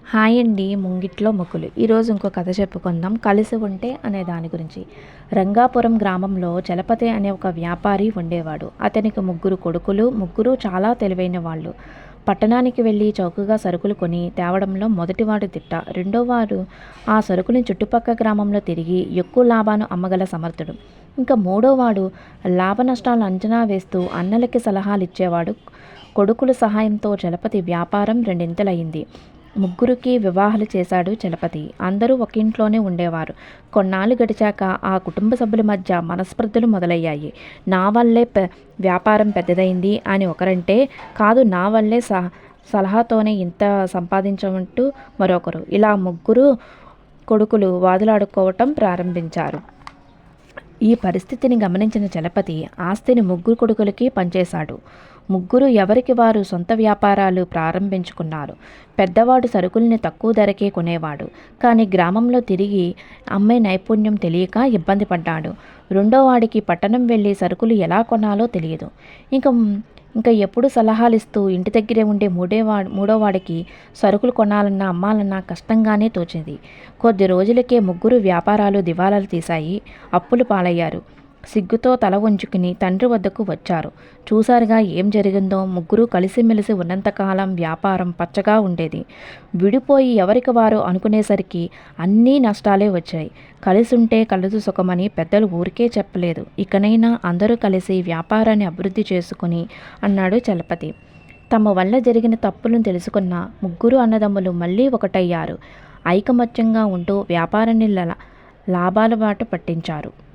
Hi అండి. ముంగిట్లో మొక్కులు. ఈరోజు ఇంకో కథ చెప్పుకుందాం. కలిసి ఉంటే అనే దాని గురించి. రంగాపురం గ్రామంలో చలపతి అనే ఒక వ్యాపారి ఉండేవాడు. అతనికి ముగ్గురు కొడుకులు. ముగ్గురు చాలా తెలివైన వాళ్ళు. పట్టణానికి వెళ్ళి చౌకగా సరుకులు కొని తేవడంలో మొదటివాడు దిట్ట. రెండోవాడు ఆ సరుకుని చుట్టుపక్క గ్రామంలో తిరిగి ఎక్కువ లాభాన్ని అమ్మగల సమర్థుడు. ఇంకా మూడోవాడు లాభ నష్టాలు అంచనా వేస్తూ అన్నలకి సలహాలు ఇచ్చేవాడు. కొడుకుల సహాయంతో చలపతి వ్యాపారం రెండింతలయింది. ముగ్గురికి వివాహాలు చేశాడు చలపతి. అందరూ ఒకింట్లోనే ఉండేవారు. కొన్నాళ్ళు గడిచాక ఆ కుటుంబ సభ్యుల మధ్య మనస్పర్ధలు మొదలయ్యాయి. నా వల్లే వ్యాపారం పెద్దదైంది అని ఒకరంటే, కాదు నా వల్లే సలహాతోనే ఇంత సంపాదించమంటూ మరొకరు. ఇలా ముగ్గురు కొడుకులు వాదులాడుకోవటం ప్రారంభించారు. ఈ పరిస్థితిని గమనించిన చలపతి ఆస్తిని ముగ్గురు కొడుకులకి పంచేశాడు. ముగ్గురు ఎవరికి వారు సొంత వ్యాపారాలు ప్రారంభించుకున్నారు. పెద్దవాడు సరుకుల్ని తక్కువ ధరకే కొనేవాడు. కానీ గ్రామంలో తిరిగి అమ్మే నైపుణ్యం తెలియక ఇబ్బంది పడ్డాడు. రెండోవాడికి పట్టణం వెళ్ళి సరుకులు ఎలా కొనాలో తెలియదు. ఇంకా ఇంకా ఎప్పుడు సలహాలు ఇస్తూ ఇంటి దగ్గరే ఉండే మూడోవాడికి సరుకులు కొనాలన్నా అమ్మాలన్నా కష్టంగానే తోచింది. కొద్ది రోజులకే ముగ్గురు వ్యాపారాలు దివాలాలు తీశాయి. అప్పులు పాలయ్యారు. సిగ్గుతో తల వంచుకుని తండ్రి వద్దకు వచ్చారు. చూసారుగా ఏం జరిగిందో. ముగ్గురు కలిసిమెలిసి ఉన్నంతకాలం వ్యాపారం పచ్చగా ఉండేది. విడిపోయి ఎవరికి వారు అనుకునేసరికి అన్నీ నష్టాలే వచ్చాయి. కలిసుంటే కలదు సుఖమని పెద్దలు ఊరికే చెప్పలేదు. ఇకనైనా అందరూ కలిసి వ్యాపారాన్ని అభివృద్ధి చేసుకుని అన్నాడు చలపతి. తమ వల్ల జరిగిన తప్పులను తెలుసుకున్న ముగ్గురు అన్నదమ్ములు మళ్ళీ ఒకటయ్యారు. ఐకమత్యంగా ఉంటూ వ్యాపారాన్ని లాభాల బాట పట్టించారు.